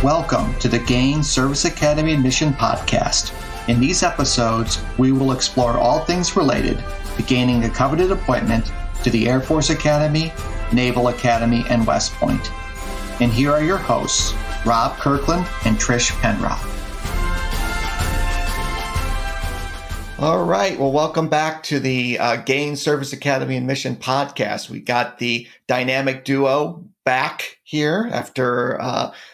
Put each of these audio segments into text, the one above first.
Welcome to the Gain Service Academy Admission Podcast. In these episodes, we will explore all things related to gaining a coveted appointment to the Air Force Academy, Naval Academy, and West Point. And here are your hosts, Rob Kirkland and Trish Penrod. All right. Well, welcome back to the Gain Service Academy Admission Podcast. We got the dynamic duo back here after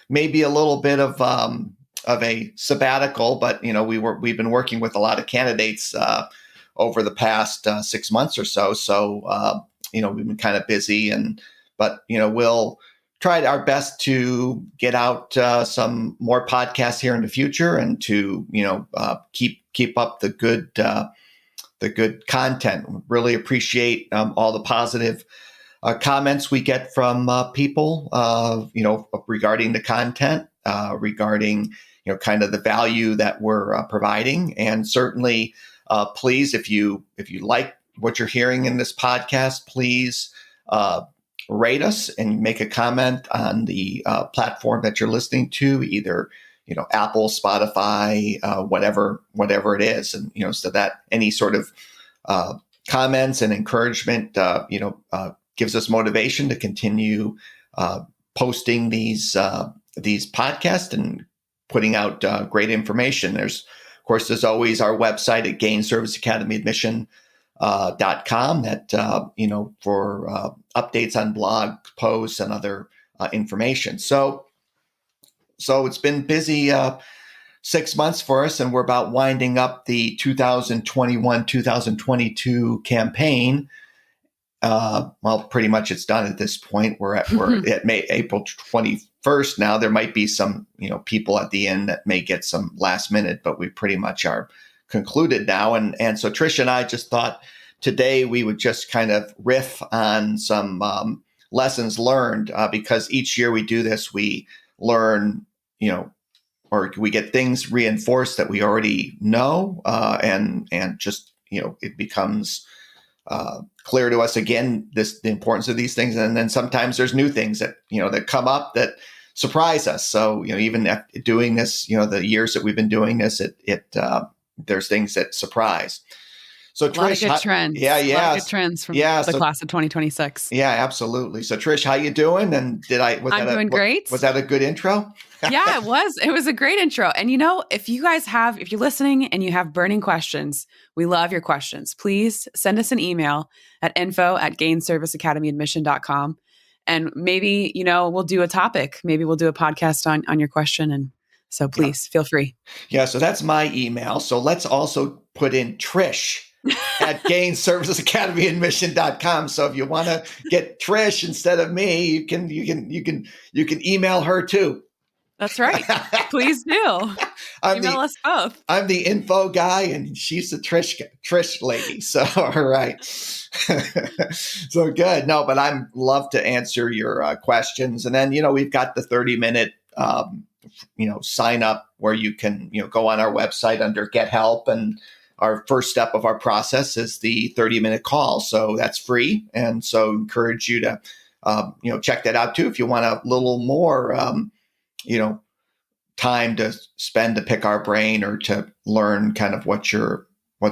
maybe a little bit of a sabbatical, but we've been working with a lot of candidates over the past 6 months or so. So we've been kind of busy, but we'll try our best to get out some more podcasts here in the future and to keep up the good content. Really appreciate all the positive comments we get from people, regarding the content, regarding, kind of the value that we're providing. And certainly, please, if you like what you're hearing in this podcast, please rate us and make a comment on the platform that you're listening to, either, Apple, Spotify, whatever it is. And, so that any sort of comments and encouragement, gives us motivation to continue posting these podcasts and putting out great information. There's always our website at gainserviceacademyadmission.com that, for updates on blog posts and other information. So it's been busy 6 months for us, and we're about winding up the 2021-2022 campaign. Pretty much it's done at this point. We're at April 21st now. There might be some, people at the end that may get some last minute, but we pretty much are concluded now. And so Trish and I just thought today we would just kind of riff on some lessons learned, because each year we do this, we learn, or we get things reinforced that we already know, and just, it becomes clear to us again, the importance of these things. And then sometimes there's new things that, that come up that surprise us. So, even after doing this, the years that we've been doing this, there's things that surprise. So Trish, a lot of good trends. Yeah. A lot of good trends from the class of 2026. Yeah, absolutely. So Trish, how you doing? And I'm doing great. Was that a good intro? Yeah, it was. It was a great intro. And if you're listening and you have burning questions, we love your questions. Please send us an email at info@gainserviceacademyadmission.com. And maybe, we'll do a topic. Maybe we'll do a podcast on your question. And so please feel free. Yeah. So that's my email. So let's also put in Trish at gainserviceacademyadmission.com. So if you want to get Trish instead of me, you can email her too. That's right. Please do. Email us both. I'm the info guy and she's the Trish lady. So, all right. So good. No, but I'm love to answer your questions. And then, we've got the 30-minute, sign up where you can, go on our website under Get Help. And our first step of our process is the 30-minute call. So that's free. And so encourage you to, check that out too. If you want a little more, time to spend to pick our brain or to learn kind of what's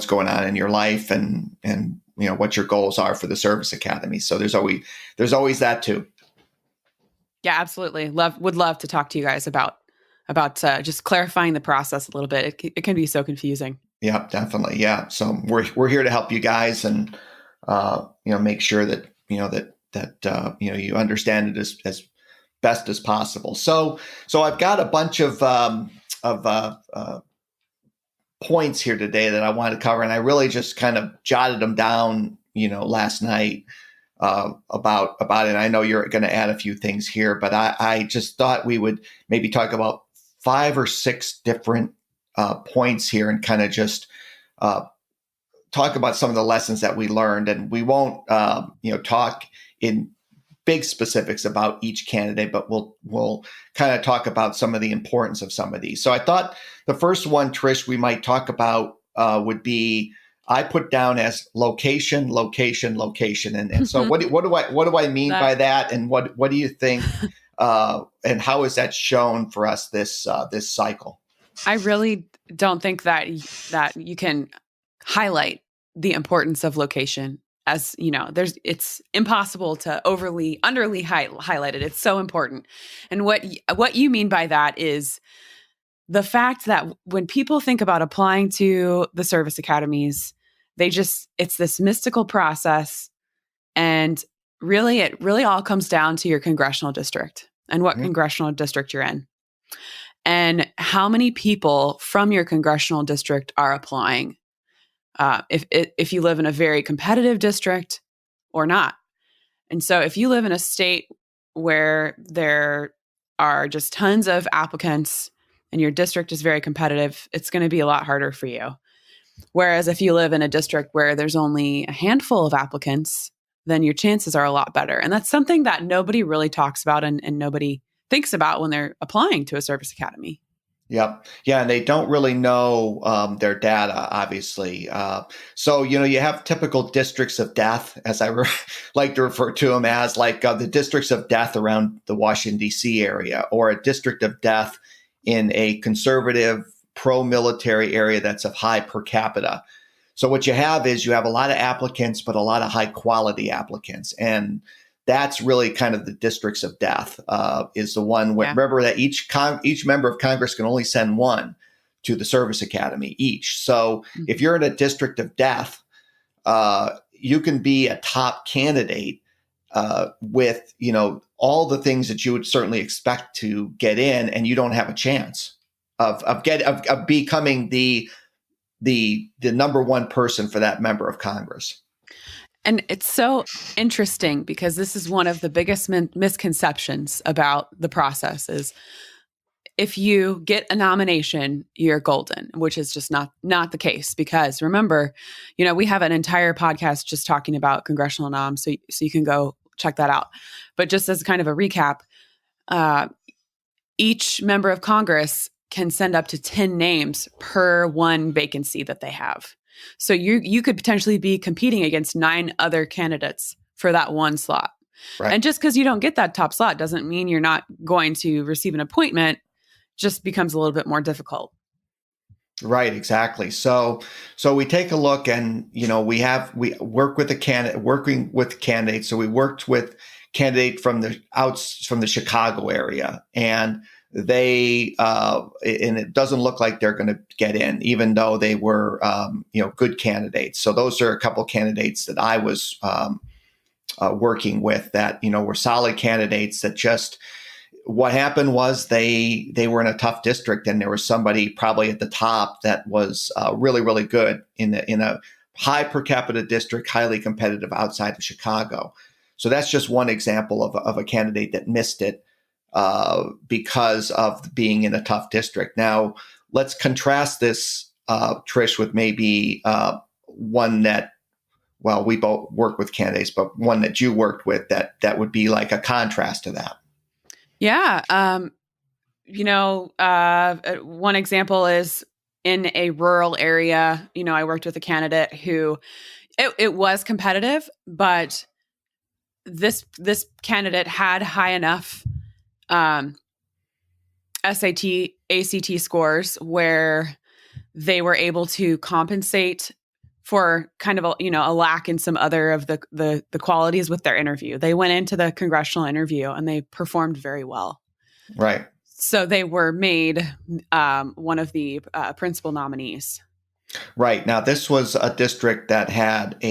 going on in your life and what your goals are for the service academy. So there's always that too. Yeah, absolutely. Would love to talk to you guys about just clarifying the process a little bit. It can be so confusing. Yeah, definitely. Yeah. So we're here to help you guys and, make sure that, that you understand it as best as possible. So I've got a bunch of points here today that I want to cover, and I really just kind of jotted them down, last night about it. I know you're going to add a few things here, but I just thought we would maybe talk about 5 or 6 different points here and kind of just talk about some of the lessons that we learned. And we won't, talk in big specifics about each candidate, but we'll kind of talk about some of the importance of some of these. So I thought the first one, Trish, we might talk about would be, I put down as location. And so what do I mean by that? And what do you think And how is that shown for us this cycle? I really don't think that you can highlight the importance of location. As you know, it's impossible to underly highlight it. It's so important. And what you mean by that is the fact that when people think about applying to the service academies, it's this mystical process. And really, it really all comes down to your congressional district and what congressional district you're in, and how many people from your congressional district are applying. If you live in a very competitive district or not. And so if you live in a state where there are just tons of applicants and your district is very competitive, it's going to be a lot harder for you. Whereas if you live in a district where there's only a handful of applicants, then your chances are a lot better. And that's something that nobody really talks about and nobody thinks about when they're applying to a service academy. Yep. Yeah. And they don't really know their data, obviously. So, you have typical districts of death, as I like to refer to them as, like the districts of death around the Washington, D.C. area, or a district of death in a conservative, pro-military area that's of high per capita. So what you have is you have a lot of applicants, but a lot of high quality applicants. And that's really kind of the districts of death, is the one where, remember that each member of Congress can only send one to the service academy each. So if you're in a district of death, you can be a top candidate with, all the things that you would certainly expect to get in, and you don't have a chance of becoming the number one person for that member of Congress. And it's so interesting because this is one of the biggest misconceptions about the process is if you get a nomination, you're golden, which is just not the case. Because remember, we have an entire podcast just talking about congressional noms, so you can go check that out. But just as kind of a recap, each member of Congress can send up to 10 names per one vacancy that they have. So you could potentially be competing against 9 other candidates for that one slot. Right. And just because you don't get that top slot doesn't mean you're not going to receive an appointment. Just becomes a little bit more difficult. Right, exactly. So we take a look, and we work with working with candidates. So we worked with candidate from the Chicago area, and they and it doesn't look like they're going to get in, even though they were good candidates. So those are a couple of candidates that I was working with that were solid candidates. That just what happened was they were in a tough district, and there was somebody probably at the top that was really, really good in a high per capita district, highly competitive outside of Chicago. So that's just one example of a candidate that missed it because of being in a tough district. Now, let's contrast this, Trish, with maybe one that, well, we both work with candidates, but one that you worked with that would be like a contrast to that. Yeah. One example is in a rural area. I worked with a candidate who it was competitive, but this candidate had high enough SAT, ACT scores where they were able to compensate for kind of a lack in some other of the qualities with their interview. They went into the congressional interview and they performed very well. Right. So they were made one of the principal nominees. Right. Now, this was a district that had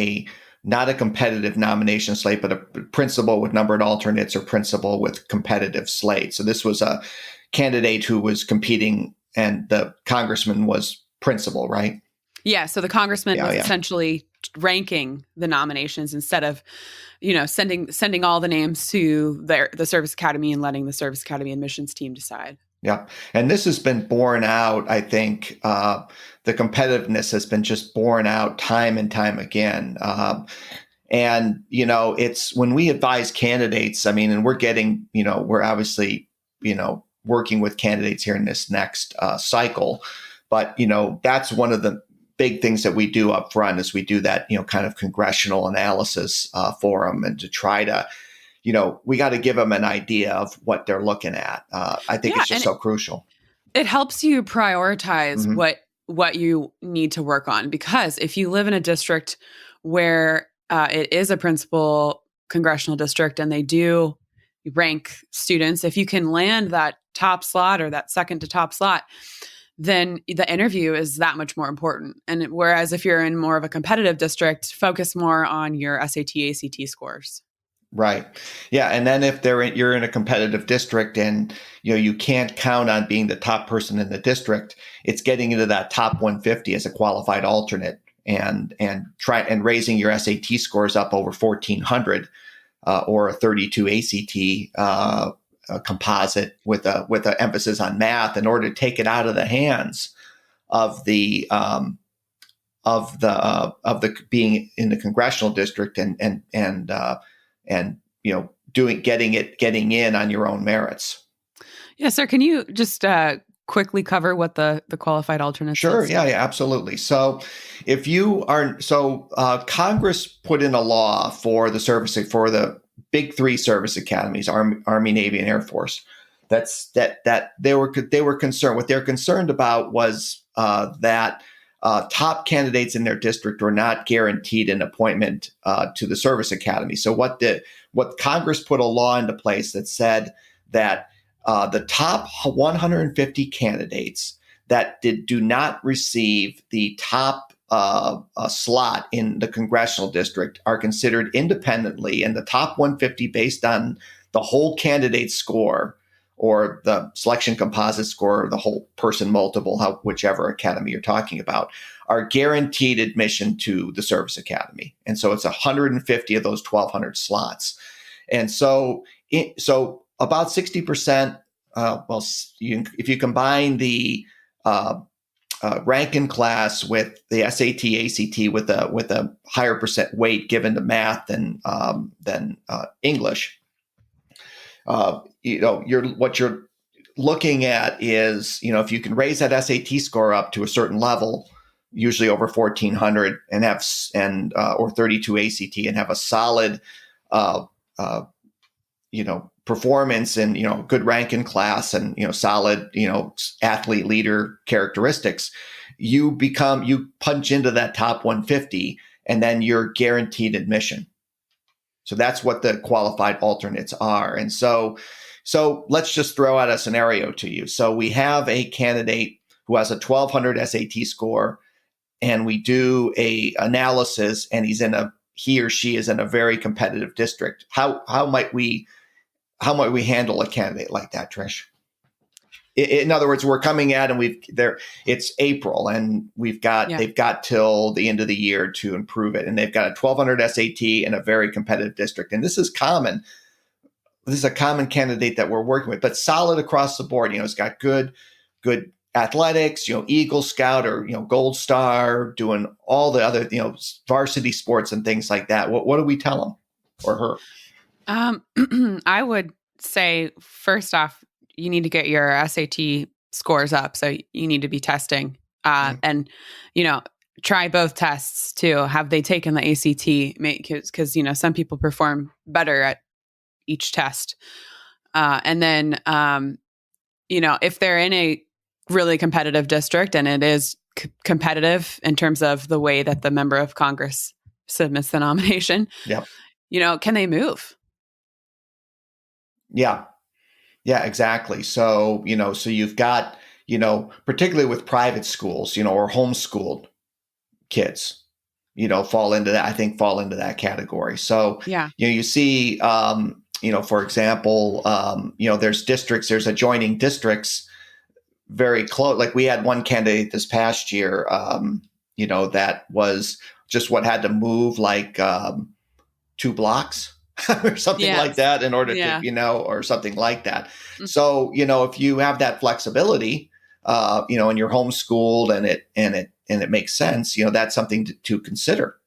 not a competitive nomination slate, but a principal with numbered alternates or principal with competitive slate. So this was a candidate who was competing, and the congressman was principal, right? Yeah. So the congressman was essentially ranking the nominations instead of, sending all the names to the service academy and letting the service academy admissions team decide. Yeah. And this has been borne out. I think the competitiveness has been just borne out time and time again. And it's when we advise candidates, and we're getting, we're obviously, working with candidates here in this next cycle. But, that's one of the big things that we do up front is we do that, kind of congressional analysis for them, and to try to we got to give them an idea of what they're looking at. I think it's just so crucial. It helps you prioritize Mm-hmm. what you need to work on, because if you live in a district where it is a principal congressional district and they do rank students, if you can land that top slot or that second to top slot, then the interview is that much more important. And whereas if you're in more of a competitive district, focus more on your SAT, ACT scores. Right. Yeah. And then if you're in a competitive district and, you can't count on being the top person in the district, it's getting into that top 150 as a qualified alternate and raising your SAT scores up over 1400 or a 32 ACT composite with a emphasis on math in order to take it out of the hands of the being in the congressional district and getting in on your own merits. Yeah, sir. Can you just quickly cover what the qualified alternates Sure. is? Yeah, absolutely. So if you are, Congress put in a law for the big three service academies, Army, Navy, and Air Force. That they were concerned. What they're concerned about was that top candidates in their district were not guaranteed an appointment to the service academy. So what Congress put a law into place that said that the top 150 candidates that do not receive the top slot in the congressional district are considered independently, and the top 150 based on the whole candidate score or the selection composite score or the whole person multiple, whichever academy you're talking about, are guaranteed admission to the service academy. And so it's 150 of those 1,200 slots. And so about 60%, if you combine the rank in class with the SAT, ACT with a higher percent weight given to math than English, what you're looking at is, if you can raise that SAT score up to a certain level, usually over 1,400, or 32 ACT, and have a solid, performance and, good rank in class and, solid, athlete leader characteristics, you punch into that top 150 and then you're guaranteed admission. So that's what the qualified alternates are. And so let's just throw out a scenario to you. So we have a candidate who has a 1,200 SAT score, and we do a analysis, and he or she is in a very competitive district. How might we handle a candidate like that, Trish? In other words, we're coming at and it's April and they've got till the end of the year to improve it. And they've got a 1,200 SAT in a very competitive district. And this is common. This is a common candidate that we're working with, but solid across the board. It's got good athletics, Eagle Scout or, Gold Star, doing all the other, varsity sports and things like that. What do we tell them or her? I would say, first off, you need to get your SAT scores up. So you need to be testing and, try both tests too. Have they taken the ACT? Because, some people perform better at each test. And then, if they're in a really competitive district and it is competitive in terms of the way that the member of Congress submits the nomination, can they move? Yeah, exactly. So, so you've got, particularly with private schools, or homeschooled kids, fall into that category. So, you see, for example, there's adjoining districts very close. Like we had one candidate this past year, that was just had to move like 2 blocks. Or something like that in order to, or something like that. Mm-hmm. So, if you have that flexibility, and you're homeschooled and it makes sense, that's something to consider.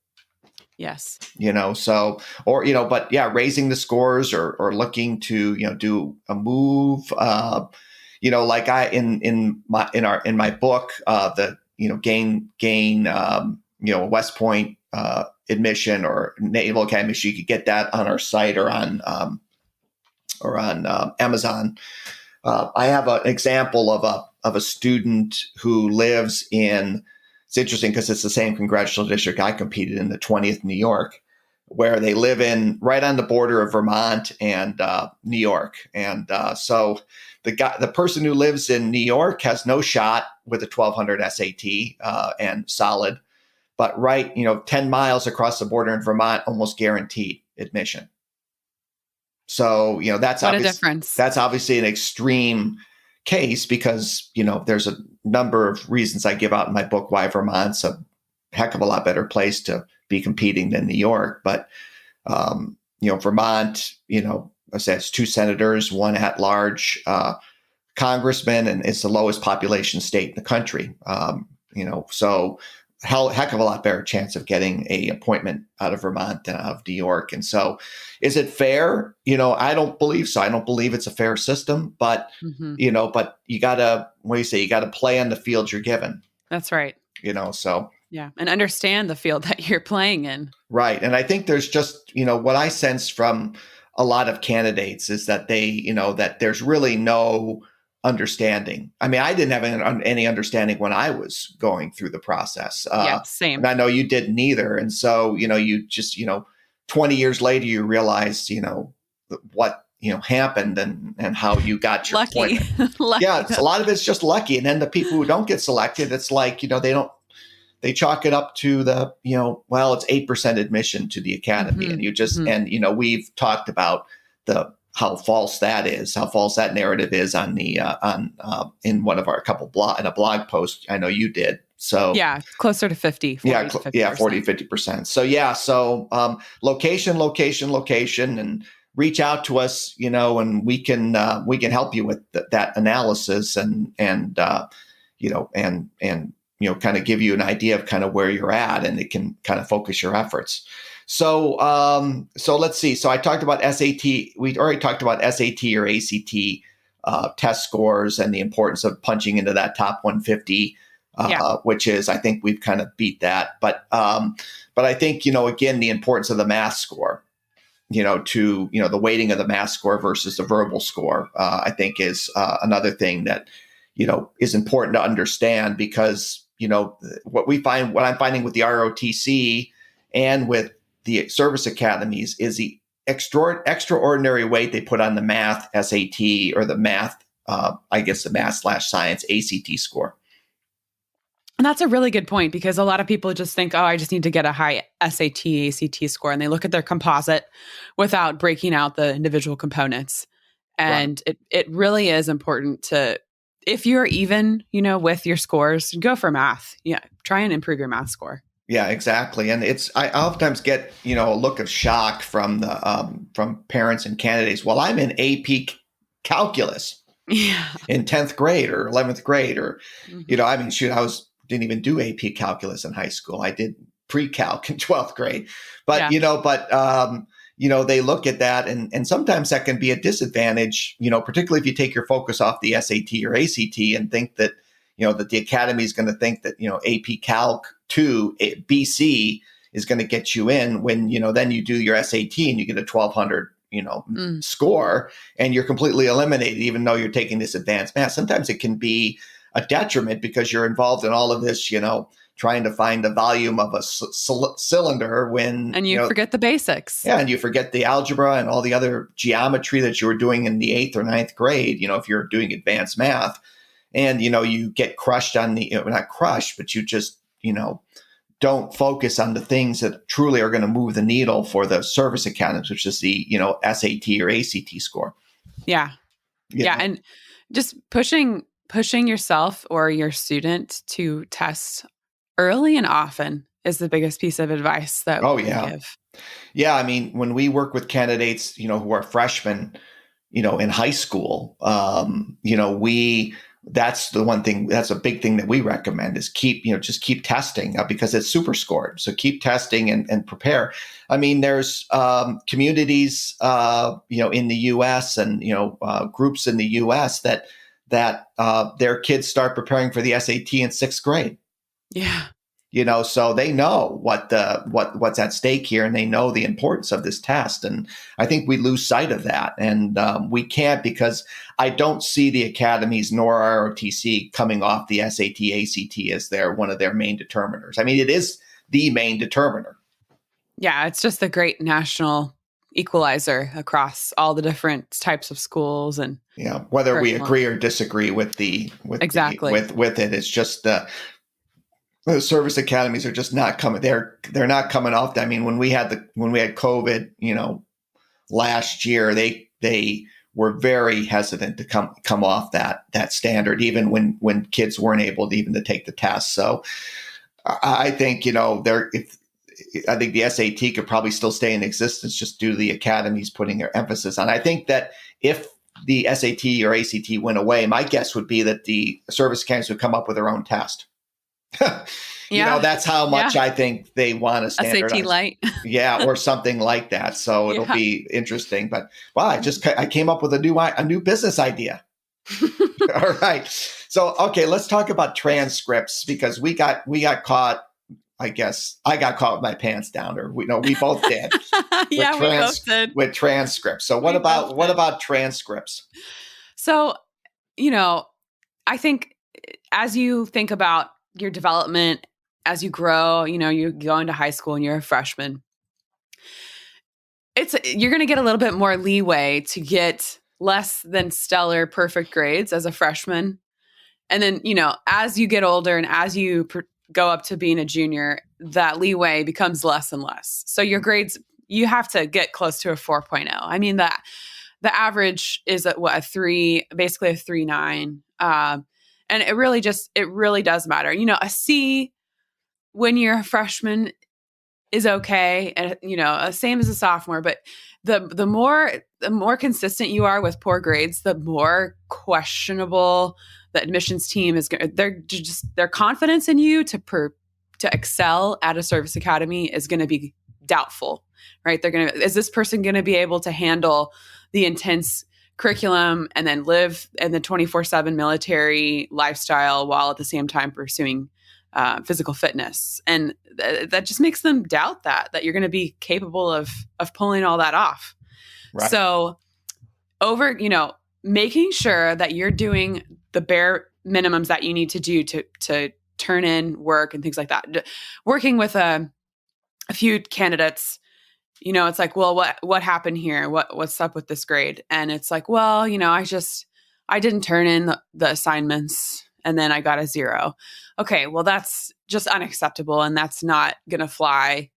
Yes. Raising the scores or looking to, do a move, like in my book, gain, West Point, admission or Naval Academy, so you could get that on our site or on or on Amazon. I have an example of a student who lives in. It's interesting because it's the same congressional district I competed in, the 20th New York, where they live in right on the border of Vermont and New York. And so the person who lives in New York has no shot with a 1200 SAT and solid, but 10 miles across the border in Vermont, almost guaranteed admission. So, that's What a difference. That's obviously an extreme case because, there's a number of reasons I give out in my book why Vermont's a heck of a lot better place to be competing than New York. But, Vermont, I said it's 2 senators, 1 at-large congressman, and it's the lowest population state in the country. So heck of a lot better chance of getting a appointment out of Vermont than out of New York. And so is it fair? I don't believe so. I don't believe it's a fair system, but, but you gotta, you gotta play on the field you're given. That's right. So. Yeah. And understand the field that you're playing in. Right. And I think there's just, what I sense from a lot of candidates is that they, that there's really no understanding. I mean, I didn't have any understanding when I was going through the process. Yeah, same. And I know you didn't either. And so, you just, 20 years later, you realize, what, happened and how you got your lucky. Lucky. Yeah. A lot of it's just lucky. And then the people who don't get selected, it's like, they chalk it up to the, it's 8% admission to the academy. And you just, and, we've talked about how false that is, how false that narrative is on the, in one of our in a blog post. I know you did. So yeah, closer to 50. 40 to 50%. So location, and reach out to us, and we can help you with that analysis and kind of give you an idea of kind of where you're at, and it can kind of focus your efforts. So let's see. So I talked about SAT. We already talked about SAT or ACT test scores and the importance of punching into that top 150, which is, I think we've kind of beat that. But I think, again, the importance of the math score, to, the weighting of the math score versus the verbal score, I think is another thing that, is important to understand because, what I'm finding with the ROTC and with the service academies is the extraordinary weight they put on the math SAT or the math, the math/science ACT score. And that's a really good point because a lot of people just think, I just need to get a high SAT, ACT score. And they look at their composite without breaking out the individual components. And it really is important to, if you're even, with your scores, go for math. Yeah. Try and improve your math score. Yeah, exactly. And I oftentimes get, a look of shock from from parents and candidates. Well, I'm in AP calculus in 10th grade or 11th grade, or, I didn't even do AP calculus in high school. I did pre-calc in 12th grade, but, they look at that and sometimes that can be a disadvantage, particularly if you take your focus off the SAT or ACT and think that, that the academy is going to think that, AP Calc 2 BC is going to get you in when, then you do your SAT and you get a 1200, score and you're completely eliminated, even though you're taking this advanced math. Sometimes it can be a detriment because you're involved in all of this, trying to find the volume of a cylinder and you forget the basics. Yeah. And you forget the algebra and all the other geometry that you were doing in the 8th or 9th grade, if you're doing advanced math. And, you get crushed on not crushed, but you just, don't focus on the things that truly are going to move the needle for the service academies, which is the, SAT or ACT score. Yeah. Yeah. And just pushing yourself or your student to test early and often is the biggest piece of advice that we give. Yeah. I mean, when we work with candidates, who are freshmen, in high school, that's the one thing, that's a big thing that we recommend is keep testing because it's super scored. So keep testing and prepare. I mean, there's communities, in the US and, groups in the US that their kids start preparing for the SAT in 6th grade. Yeah. So they know what's at stake here, and they know the importance of this test. And I think we lose sight of that, and we can't, because I don't see the academies nor ROTC coming off the SAT, ACT as one of their main determiners. I mean, it is the main determiner. Yeah, it's just a great national equalizer across all the different types of schools and whether we agree or disagree with exactly with it. It's just the service academies are just not coming. They're not coming off that. I mean, when we had COVID, last year, they were very hesitant to come off that standard, even when kids weren't able to even to take the test. So I think I think the SAT could probably still stay in existence just due to the academies putting their emphasis on. I think that if the SAT or ACT went away, my guess would be that the service academies would come up with their own test. That's how much I think they want to standardize. SAT Lite. Or something like that. So it'll be interesting. But wow, I came up with a new business idea. All right. So let's talk about transcripts, because we got caught. I guess I got caught with my pants down, or we both did. We both did with transcripts. So what about transcripts? So, I think as you think about your development, as you grow, you go into high school and you're a freshman, you're going to get a little bit more leeway to get less than stellar perfect grades as a freshman. And then, as you get older and as you go up to being a junior, that leeway becomes less and less. So your grades, you have to get close to a 4.0. I mean, the average is a 3, basically a 3.9. And it really does matter. A C when you're a freshman is okay. And, same as a sophomore, but the more consistent you are with poor grades, the more questionable the admissions team is. Their confidence in you to excel at a service academy is going to be doubtful, right? Is this person going to be able to handle the intense curriculum and then live in the 24/7 military lifestyle while at the same time pursuing physical fitness? And that just makes them doubt that you're going to be capable of pulling all that off. Right. So making sure that you're doing the bare minimums that you need to do to turn in work and things like that. Working with a few candidates, it's like, well, what happened here? What's up with this grade? And it's like, well, I didn't turn in the assignments and then I got a 0. Okay, well, that's just unacceptable and that's not going to fly.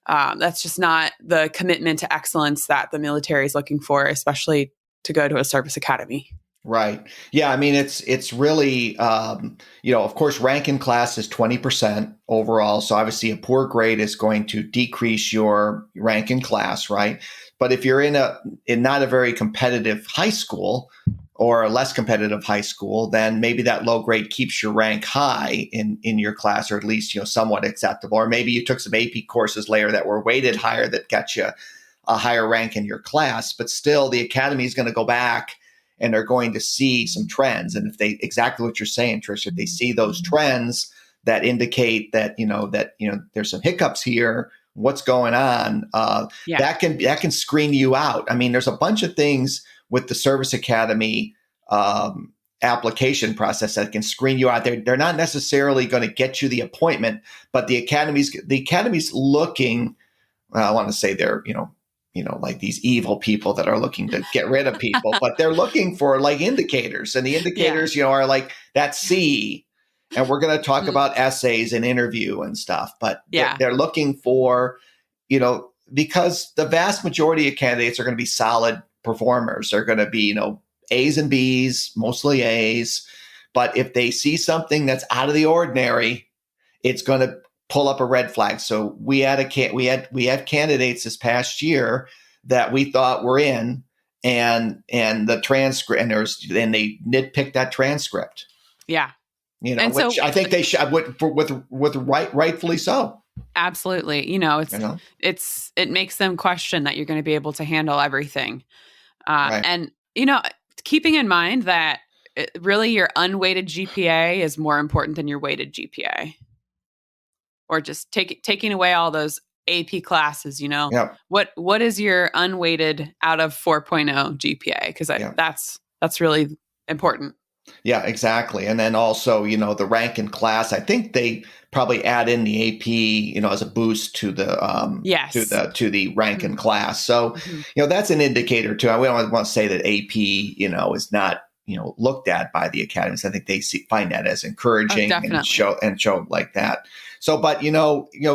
That's just not the commitment to excellence that the military is looking for, especially to go to a service academy. Right. Yeah. I mean, it's really, of course, rank in class is 20% overall. So obviously a poor grade is going to decrease your rank in class, right? But if you're in not a very competitive high school or a less competitive high school, then maybe that low grade keeps your rank high in your class, or at least, somewhat acceptable. Or maybe you took some AP courses later that were weighted higher that got you a higher rank in your class, but still the academy is going to go back and they're going to see some trends. And if exactly what you're saying, Trish, if they see those trends that indicate that, there's some hiccups here, what's going on, that can screen you out. I mean, there's a bunch of things with the service academy application process that can screen you out. They're not necessarily going to get you the appointment, but the academy's looking, I want to say they're, like these evil people that are looking to get rid of people, but they're looking for like indicators, and the indicators, are like that C, and we're going to talk about essays and interview and stuff, but they're looking for, because the vast majority of candidates are going to be solid performers. They're going to be, A's and B's, mostly A's, but if they see something that's out of the ordinary, it's going to pull up a red flag. So we had candidates this past year that we thought were in, and the transcript, and they nitpicked that transcript. Yeah, and which I think they should with rightfully so. Absolutely, it makes them question that you're going to be able to handle everything, right. And keeping in mind that really your unweighted GPA is more important than your weighted GPA. or just taking away all those AP classes, Yeah. what is your unweighted out of 4.0 GPA? Because Yeah. that's really important. Yeah, exactly. And then also, the rank in class, I think they probably add in the AP, as a boost to the Yes. to the rank in class. So, Mm-hmm. that's an indicator too. We don't want to say that AP, is not, looked at by the academies. I think they find that as encouraging and Definitely. show like that. So, but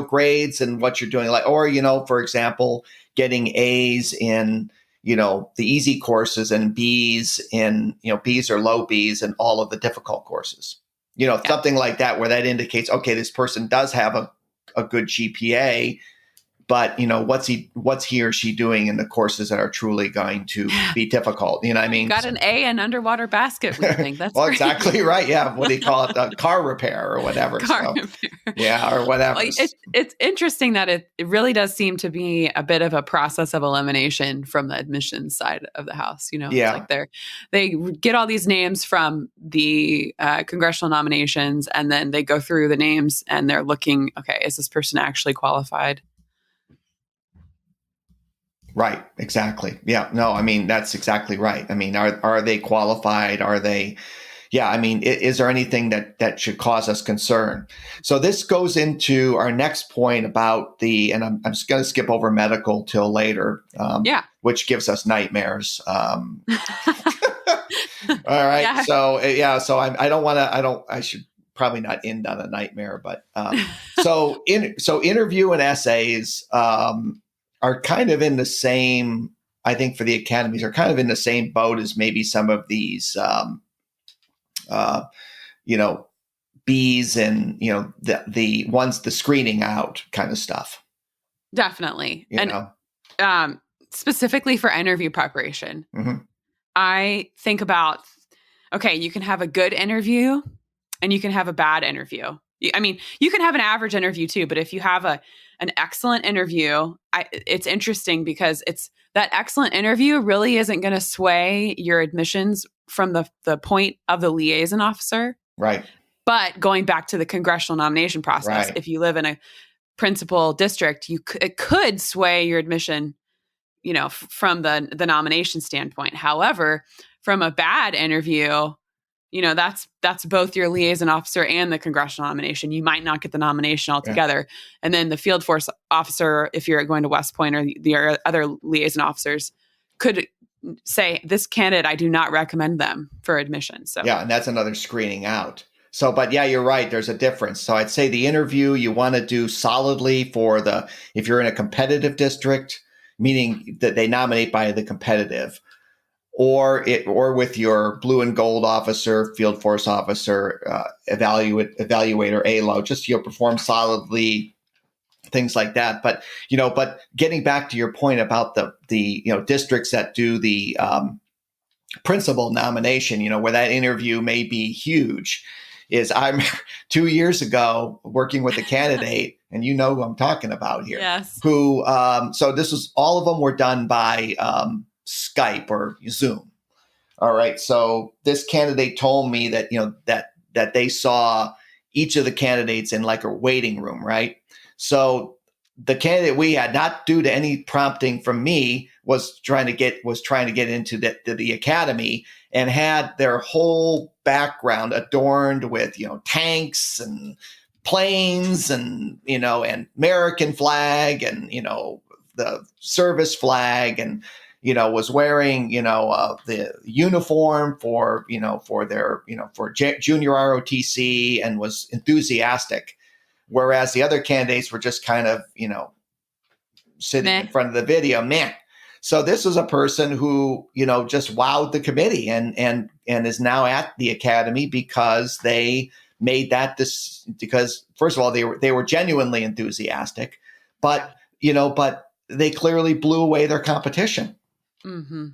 grades and what you're doing, like, or for example, getting A's in the easy courses and B's in, B's or low B's and all of the difficult courses, Yeah. something like that, where that indicates, okay, this person does have a good GPA, but what's he or she doing in the courses that are truly going to be difficult? You know what I mean? Got an A in underwater basket weaving. That's well, great. exactly right. Yeah. What do you call it? Car repair or whatever. Car repair. Yeah, or whatever. Well, it's interesting that it really does seem to be a bit of a process of elimination from the admissions side of the house. Yeah. It's like they get all these names from the congressional nominations, and then they go through the names and they're looking, okay, is this person actually qualified? Right. Exactly. Yeah. No, I mean, that's exactly right. I mean, are they qualified? Are they, yeah. I mean, is there anything that should cause us concern? So this goes into our next point about and I'm just going to skip over medical till later, which gives us nightmares. All right. Yeah. So I should probably not end on a nightmare, but so interview and essays, are kind of in the same, I think for the academies, are kind of in the same boat as maybe some of these, B's and, the ones, the screening out kind of stuff. Definitely. Specifically for interview preparation, I think about, okay, you can have a good interview and you can have a bad interview. I mean, you can have an average interview too, but if you have an excellent interview, it's interesting because it's that excellent interview really isn't going to sway your admissions from the point of the liaison officer. Right. But going back to the congressional nomination process, if you live in a principal district, it could sway your admission, from the nomination standpoint. However, from a bad interview, that's both your liaison officer and the congressional nomination. You might not get the nomination altogether. Yeah. And then the field force officer, if you're going to West Point, or the other liaison officers, could say, this candidate, I do not recommend them for admission. So yeah, and that's another screening out. So, but yeah, you're right. There's a difference. So I'd say the interview you want to do solidly if you're in a competitive district, meaning that they nominate by the competitive, or with your blue and gold officer, field force officer, evaluator, ALO, just perform solidly, things like that. But but getting back to your point about the districts that do the principal nomination, where that interview may be huge, is I'm 2 years ago working with a candidate, and who I'm talking about here. Yes. Who so this was, all of them were done by Skype or Zoom. All right. So this candidate told me that, that they saw each of the candidates in like a waiting room. Right. So the candidate we had, not due to any prompting from me, was trying to get into the academy, and had their whole background adorned with, tanks and planes and, and American flag and, the service flag, and, was wearing, the uniform for their, for junior ROTC, and was enthusiastic. Whereas the other candidates were just kind of, sitting in front of the video, man. So this was a person who, just wowed the committee and is now at the academy because they made that because first of all, they were genuinely enthusiastic, but, but they clearly blew away their competition. Mm-hmm.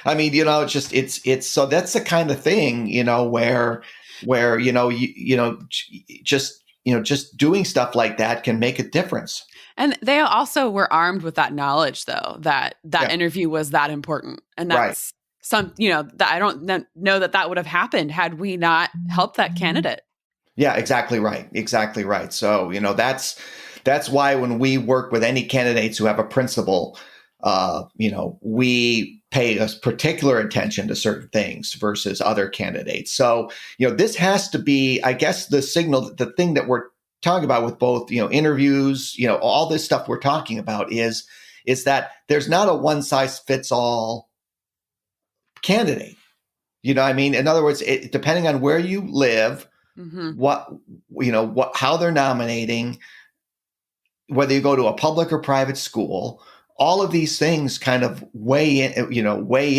I mean, it's so that's the kind of thing, where just doing stuff like that can make a difference. And they also were armed with that knowledge, though, that interview was that important. And that's that I don't know that would have happened had we not helped that candidate. Yeah, exactly right. Exactly right. So, that's why when we work with any candidates who have a principal, we pay a particular attention to certain things versus other candidates. So, this has to be, I guess, the signal, the thing that we're talking about with both, interviews, all this stuff we're talking about is that there's not a one size fits all candidate. You know what I mean? In other words, depending on where you live, Mm-hmm. how they're nominating, whether you go to a public or private school, all of these things kind of weigh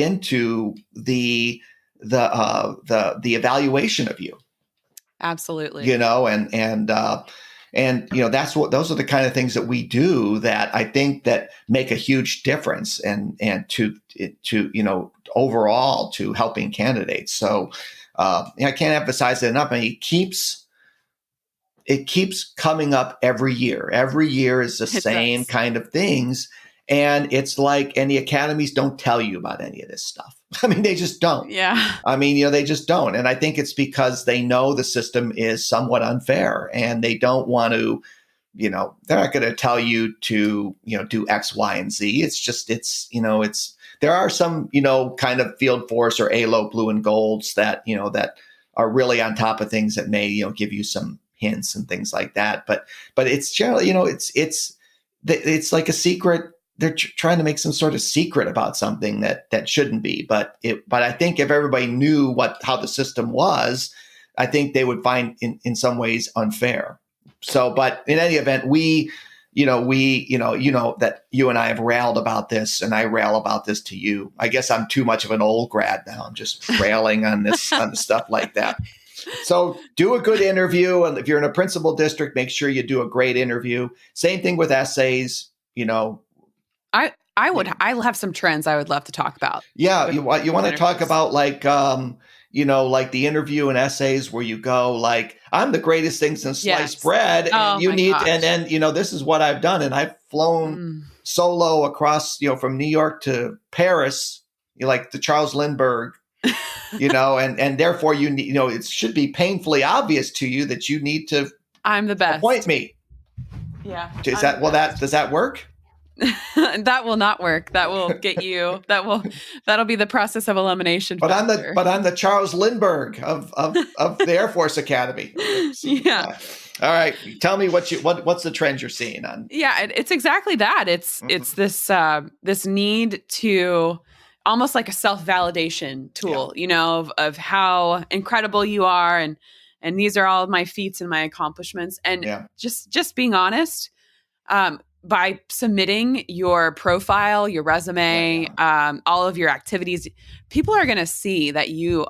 into the evaluation of you. Absolutely. And those are the kind of things that we do that I think that make a huge difference and to overall to helping candidates. So I can't emphasize it enough. I mean, it keeps coming up every year. Every year is the It same does. kind of things. And it's like, and the academies don't tell you about any of this stuff. I mean, they just don't. Yeah. I mean, they just don't. And I think it's because they know the system is somewhat unfair and they don't want to, they're not going to tell you to, do X, Y, and Z. It's just, there are some, kind of field force or ALO blue and golds that, that are really on top of things that may, give you some hints and things like that. But it's generally, it's like a secret. They're trying to make some sort of secret about something that shouldn't be. But I think if everybody knew how the system was, I think they would find in some ways unfair. So, but in any event, that you and I have railed about this, and I rail about this to you. I guess I'm too much of an old grad now. I'm just railing on this on stuff like that. So do a good interview. And if you're in a principal district, make sure you do a great interview. Same thing with essays, I'll have some trends I would love to talk about. Yeah, you want to talk about like like the interview and essays where you go like, I'm the greatest thing since sliced bread, and and then this is what I've done, and I've flown solo across from New York to Paris, like the Charles Lindbergh, and therefore it should be painfully obvious to you that you need to I'm the best. Appoint me. Yeah. Does that work? That will not work. That will get you. That'll be the process of elimination. But I'm the Charles Lindbergh of the Air Force Academy. Yeah. All right. Tell me what's the trend you're seeing on? Yeah, it's exactly that. It's this need to almost like a self-validation tool, of how incredible you are, and these are all of my feats and my accomplishments, and just being honest. By submitting your profile, your resume, all of your activities, people are going to see that you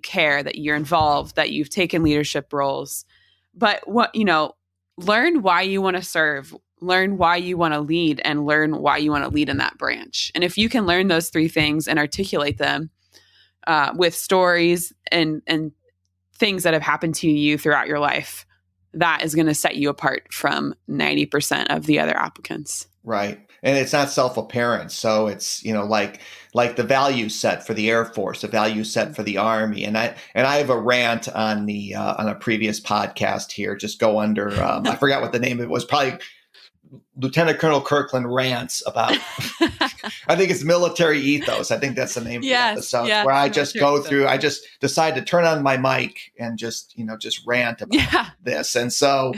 care, that you're involved, that you've taken leadership roles. But learn why you want to serve, learn why you want to lead, and learn why you want to lead in that branch. And if you can learn those three things and articulate them with stories and things that have happened to you throughout your life, that is going to set you apart from 90% of the other applicants. Right. And it's not self-apparent. So it's, like the value set for the Air Force, the value set for the Army. And I have a rant on on a previous podcast here. Just go under, I forgot what the name of it was, probably Lieutenant Colonel Kirkland rants about, I think it's military ethos. I think that's the name of the episode, where I just go through, I just decide to turn on my mic and just rant about this. And so,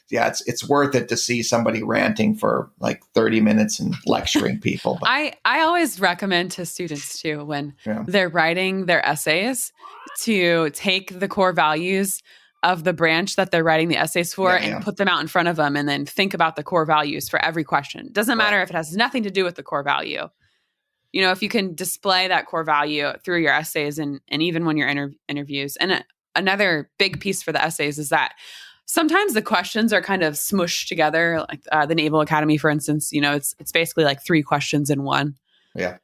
it's worth it to see somebody ranting for like 30 minutes and lecturing people. But I always recommend to students too, when they're writing their essays, to take the core values of the branch that they're writing the essays for and put them out in front of them, and then think about the core values for every question. Doesn't matter if it has nothing to do with the core value. If you can display that core value through your essays and even when you're interviews. And another big piece for the essays is that sometimes the questions are kind of smushed together, like the Naval Academy, for instance. It's basically like 3 questions in one. Yeah.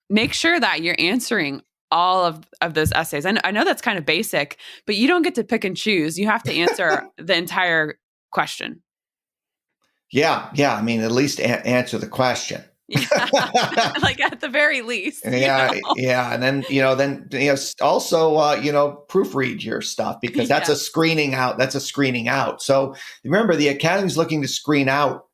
Make sure that you're answering all of those essays. I know that's kind of basic, but you don't get to pick and choose. You have to answer the entire question. Yeah. I mean, at least answer the question. Yeah. Like at the very least. Yeah, yeah, and then also proofread your stuff because that's a screening out. That's a screening out. So remember, the academy's looking to screen out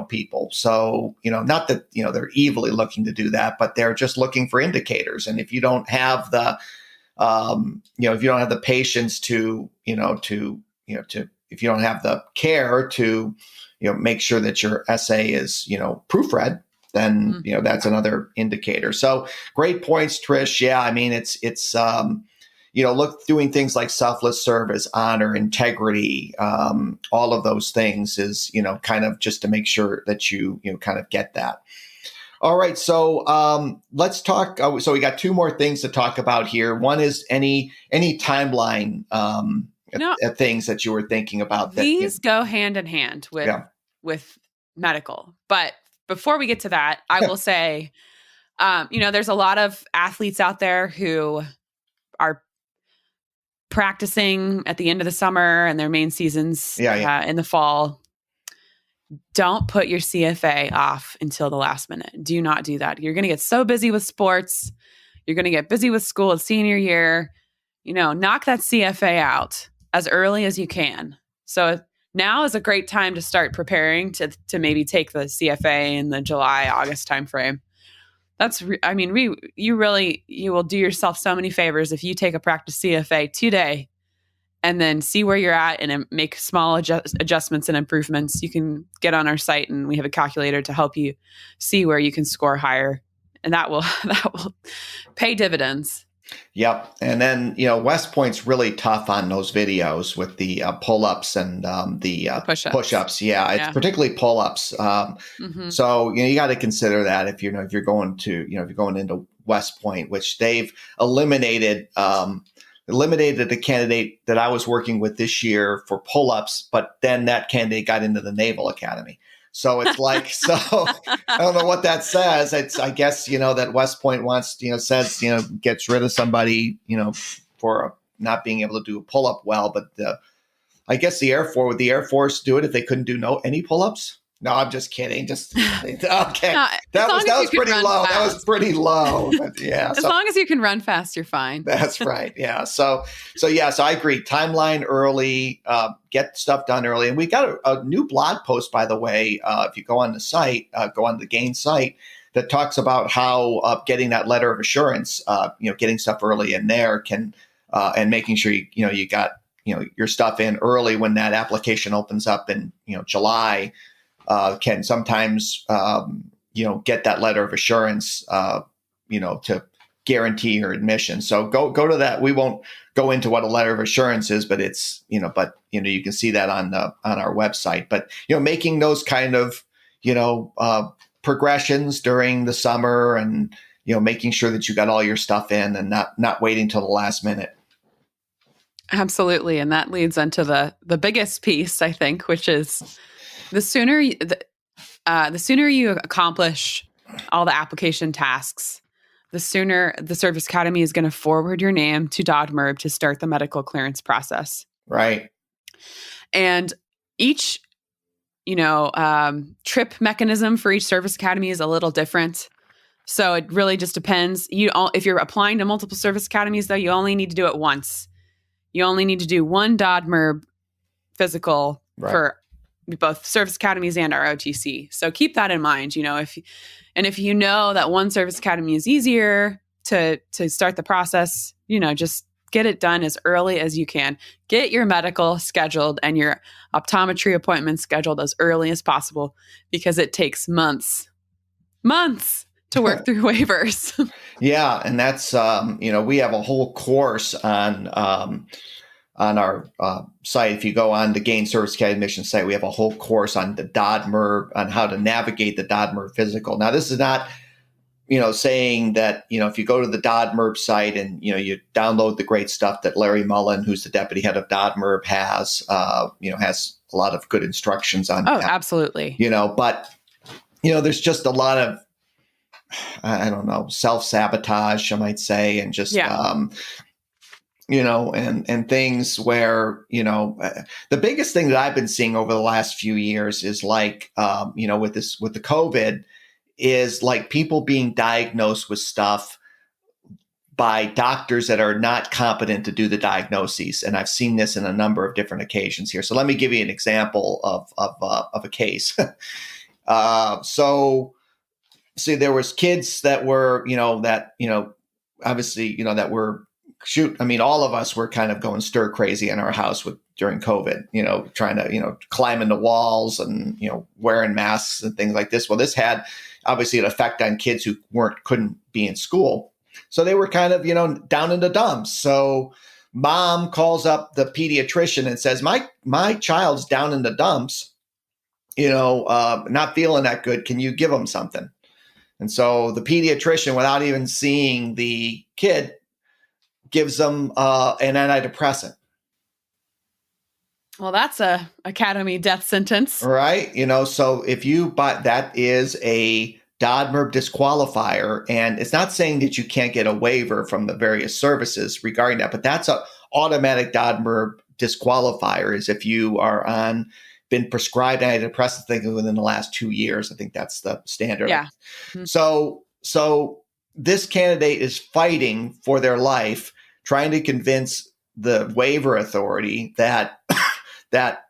people. So not that they're evilly looking to do that, but they're just looking for indicators. And if you don't have the if you don't have the patience to if you don't have the care to make sure that your essay is proofread, then that's another indicator. So great points, Trish. Yeah, I mean it's doing things like selfless service, honor, integrity, all of those things is kind of just to make sure that you kind of get that. All right, so let's talk. So we got two more things to talk about here. One is any timeline things that you were thinking about. These go hand in hand with medical, but before we get to that, I will say, there's a lot of athletes out there who are practicing at the end of the summer and their main seasons in the fall. Don't put your CFA off until the last minute. Do not do that. You're going to get so busy with sports. You're going to get busy with school at senior year. Knock that CFA out as early as you can. So now is a great time to start preparing to maybe take the CFA in the July, August timeframe. You will do yourself so many favors if you take a practice CFA today and then see where you're at and make small adjustments and improvements. You can get on our site and we have a calculator to help you see where you can score higher. And that will pay dividends. Yep. And then, West Point's really tough on those videos with the pull-ups and the push-ups. Yeah, it's particularly pull-ups. So, you got to consider that if you're going into West Point, which they've eliminated a candidate that I was working with this year for pull-ups, but then that candidate got into the Naval Academy. So it's like, I don't know what that says. It's, I guess, that West Point gets rid of somebody, for not being able to do a pull-up well. But I guess the Air Force do it if they couldn't do any pull-ups. No, I'm just kidding. Just okay. That was pretty low. Fast. That was pretty low. But yeah. As long as you can run fast, you're fine. That's right. Yeah. So I agree. Timeline early, get stuff done early. And we got a new blog post, by the way, if you go on the site, go on the GAIN site, that talks about how getting that letter of assurance, getting stuff early in there can, and making sure you got your stuff in early when that application opens up in July. Can sometimes, get that letter of assurance, to guarantee your admission. So go to that. We won't go into what a letter of assurance is, but it's, you can see that on our website. But, making those kind of, progressions during the summer and, making sure that you got all your stuff in and not waiting till the last minute. Absolutely. And that leads into the biggest piece, I think, which is the sooner you accomplish all the application tasks, the sooner the Service Academy is going to forward your name to DODMERB to start the medical clearance process. Right. And each, trip mechanism for each Service Academy is a little different. So it really just depends. If you're applying to multiple Service Academies, though, you only need to do it once. You only need to do one DODMERB physical for both Service Academies and our OTC. So keep that in mind. If you know that one Service Academy is easier to start the process, just get it done as early as you can. Get your medical scheduled and your optometry appointment scheduled as early as possible, because it takes months to work through waivers. Yeah. And that's, we have a whole course on our site. If you go on the GAIN Service Academy Admission site, we have a whole course on the DODMERB, on how to navigate the DODMERB physical. Now, this is not, saying that, if you go to the DODMERB site and, you download the great stuff that Larry Mullen, who's the deputy head of DODMERB, has a lot of good instructions on. Oh, absolutely. But, there's just a lot of, I don't know, self-sabotage, I might say, and just, and things where, the biggest thing that I've been seeing over the last few years is like, with the COVID is like people being diagnosed with stuff by doctors that are not competent to do the diagnoses. And I've seen this in a number of different occasions here. So let me give you an example of a case. So see, there was kids that were, obviously, that were all of us were kind of going stir crazy in our house during COVID, trying to, climb into walls and, wearing masks and things like this. Well, this had obviously an effect on kids who couldn't be in school. So they were kind of, down in the dumps. So mom calls up the pediatrician and says, my child's down in the dumps, not feeling that good. Can you give them something? And so the pediatrician, without even seeing the kid, gives them an antidepressant. Well, that's a academy death sentence. Right. So if you buy, that is a DODMER disqualifier. And it's not saying that you can't get a waiver from the various services regarding that, but that's an automatic DODMER disqualifier is if you are been prescribed antidepressant thing within the last 2 years. I think that's the standard. Yeah. Mm-hmm. So this candidate is fighting for their life, trying to convince the waiver authority that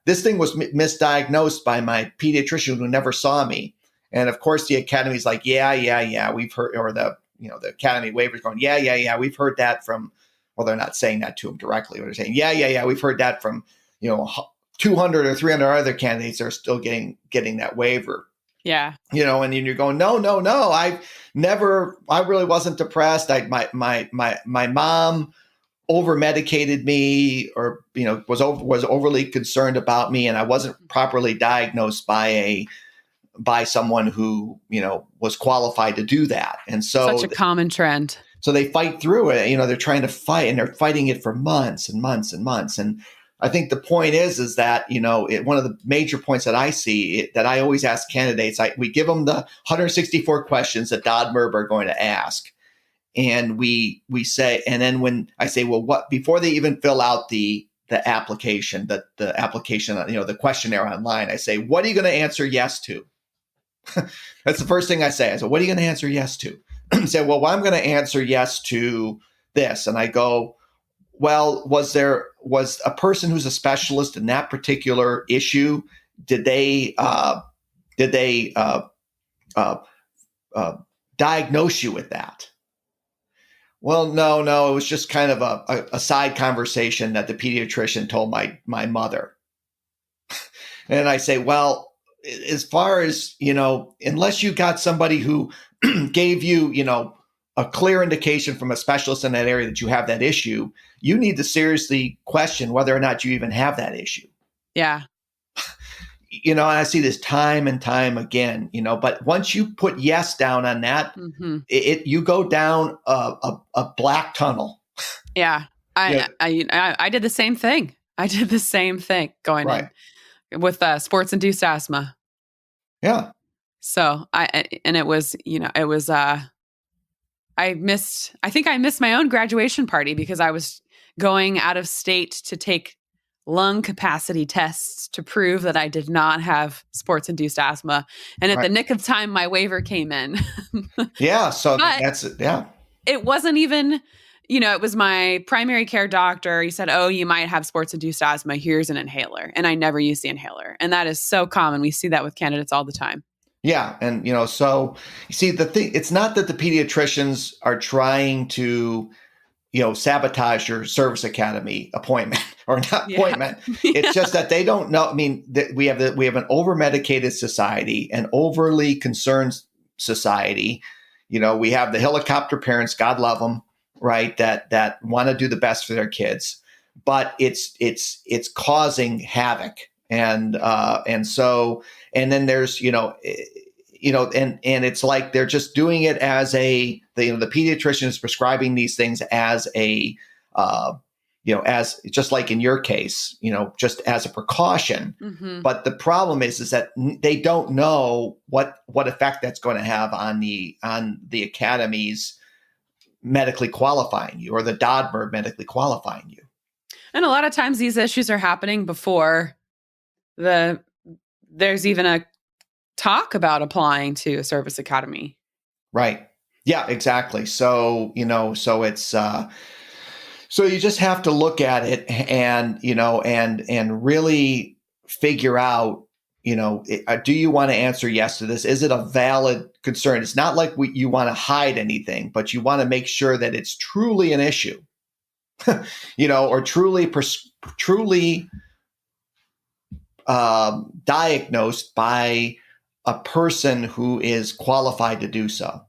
this thing was misdiagnosed by my pediatrician who never saw me. And of course, the academy's like, yeah, we've heard, or the academy waivers going, yeah, we've heard that from. Well, they're not saying that to him directly, but they're saying, yeah, we've heard that from 200 or 300 other candidates that are still getting that waiver. Yeah. And you're going, no, I really wasn't depressed. My mom over medicated me or, was overly concerned about me. And I wasn't properly diagnosed by someone who, was qualified to do that. And so such a common trend. So they fight through it. They're trying to fight and they're fighting it for months and months and months. And I think the point is that, one of the major points that I see that I always ask candidates, we give them the 164 questions that DODMERB are going to ask. And we say, and then when I say, well, what, before they even fill out the application, the application, the questionnaire online, I say, what are you going to answer yes to? That's the first thing I say. I say, what are you going to answer yes to? Say, well, I'm going to answer yes to this. And I go, well, was a person who's a specialist in that particular issue? Did they diagnose you with that? Well, no, it was just kind of a side conversation that the pediatrician told my mother. And I say, well, as far as, unless you got somebody who gave you, a clear indication from a specialist in that area that you have that issue, you need to seriously question whether or not you even have that issue. Yeah. And I see this time and time again, but once you put yes down on that, mm-hmm. You go down a black tunnel. Yeah. I did the same thing. Going right. in with sports-induced asthma. Yeah. So I think I missed my own graduation party because I was going out of state to take lung capacity tests to prove that I did not have sports-induced asthma. And at the nick of time, my waiver came in. Yeah. So that's it. Yeah. It wasn't even, it was my primary care doctor. He said, oh, you might have sports-induced asthma. Here's an inhaler. And I never used the inhaler. And that is so common. We see that with candidates all the time. Yeah. And, so you see the thing, it's not that the pediatricians are trying to, sabotage your service academy appointment or not appointment. It's just that they don't know. I mean, we have an over-medicated society, an overly concerned society. We have the helicopter parents, God love them, right? That want to do the best for their kids, but it's causing havoc. And then there's, and it's like they're just doing it as the pediatrician is prescribing these things as as just like in your case, just as a precaution. Mm-hmm. But the problem is that they don't know what effect that's going to have on the academy's medically qualifying you or the DODMER medically qualifying you. And a lot of times these issues are happening before there's even a talk about applying to a service academy. Right. Yeah, exactly. So, so it's, so you just have to look at it and, and really figure out, do you want to answer yes to this? Is it a valid concern? It's not like you want to hide anything, but you want to make sure that it's truly an issue, or truly diagnosed by a person who is qualified to do so.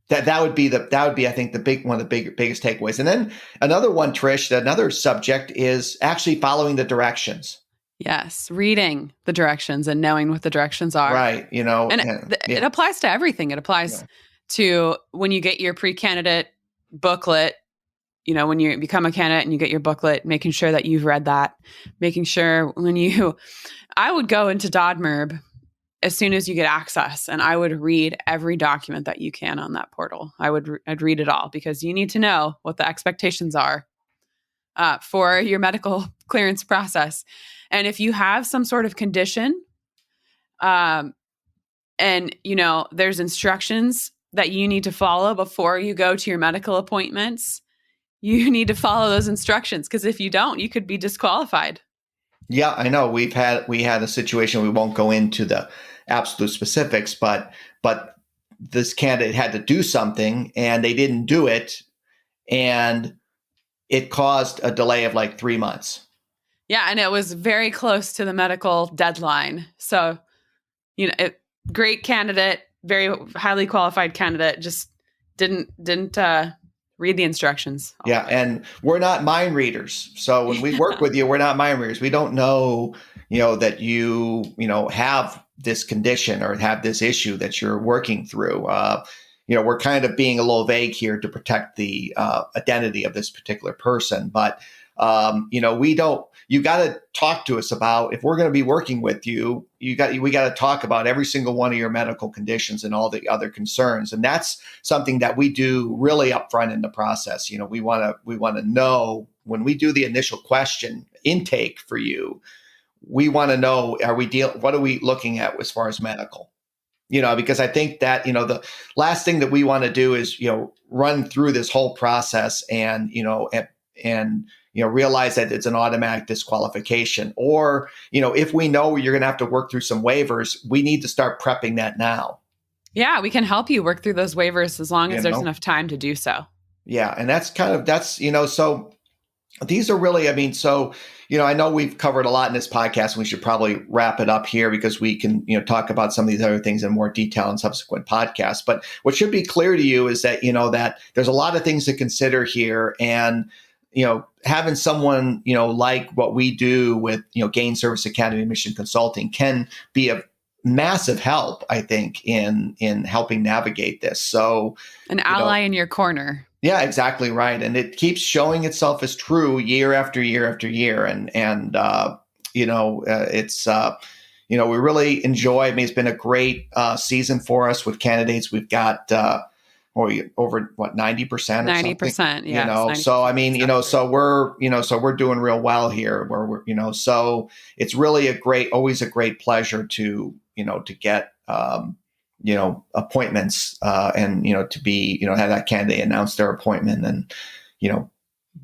That would be I think one of the biggest takeaways. And then another one, Trish, another subject is actually following the directions. Yes, reading the directions and knowing what the directions are. Right, it applies to everything. It applies to when you get your pre-candidate booklet, when you become a candidate and you get your booklet, making sure that you've read that, making sure I would go into DodMerb as soon as you get access, and I would read every document that you can on that portal. I'd read it all, because you need to know what the expectations are for your medical clearance process. And if you have some sort of condition, and there's instructions that you need to follow before you go to your medical appointments, you need to follow those instructions, because if you don't, you could be disqualified. Yeah, I know. We had a situation. We won't go into the absolute specifics, but this candidate had to do something and they didn't do it, and it caused a delay of like 3 months. Yeah, and it was very close to the medical deadline. So, great candidate, very highly qualified candidate, just didn't read the instructions. Yeah, and we're not mind readers. So when we work with you, we're not mind readers. We don't know, that you have this condition or have this issue that you're working through. We're kind of being a little vague here to protect the identity of this particular person. But, you got to talk to us about, if we're going to be working with you, we got to talk about every single one of your medical conditions and all the other concerns. And that's something that we do really upfront in the process. We want to know, when we do the initial question intake for you, we want to know, what are we looking at as far as medical? Because I think that, the last thing that we want to do is, run through this whole process and realize that it's an automatic disqualification. Or, if we know you're going to have to work through some waivers, we need to start prepping that now. Yeah, we can help you work through those waivers as long as there's enough time to do so. Yeah. And so these are really, I know we've covered a lot in this podcast, and we should probably wrap it up here, because we can, talk about some of these other things in more detail in subsequent podcasts. But what should be clear to you is that, that there's a lot of things to consider here. And, having someone, like what we do with, Gain Service Academy Mission Consulting can be a massive help, I think, in helping navigate this. So an ally in your corner. Yeah, exactly right. And it keeps showing itself as true year after year after year. And it's, we really enjoy, it's been a great season for us with candidates. We've got, over 90% or 90%. Yeah. 90%. So we're doing real well here, where we're, so it's really always a great pleasure to get, appointments, and, to be, have that candidate announce their appointment and,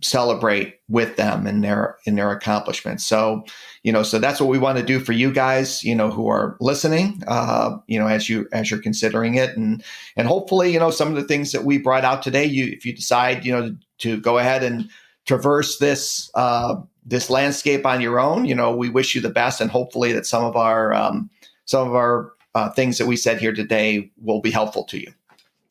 celebrate with them and their accomplishments. So, so that's what we want to do for you guys, who are listening, as you're considering it, and hopefully, some of the things that we brought out today, if you decide, to go ahead and traverse this landscape on your own, we wish you the best, and hopefully that some of our things that we said here today will be helpful to you.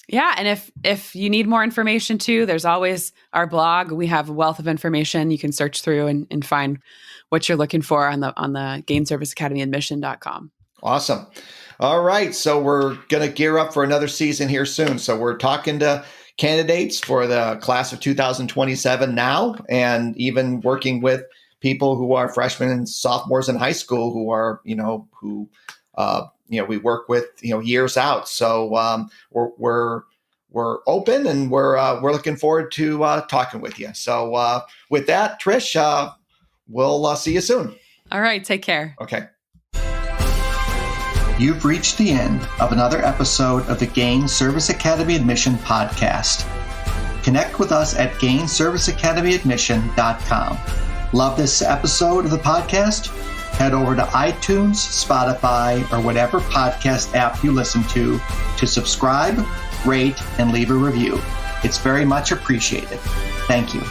Yeah. And if you need more information too, there's always our blog. We have a wealth of information you can search through and find what you're looking for on the Gain Service Academy admission.com. Awesome. All right. So we're going to gear up for another season here soon. So we're talking to candidates for the class of 2027 now, and even working with people who are freshmen and sophomores in high school who are, we work with, years out. So we're open, and we're looking forward to talking with you. So with that, Trish, we'll see you soon. All right. Take care. Okay. You've reached the end of another episode of the Gain Service Academy Admission podcast. Connect with us at gainserviceacademyadmission.com. Love this episode of the podcast? Head over to iTunes, Spotify, or whatever podcast app you listen to subscribe, rate, and leave a review. It's very much appreciated. Thank you.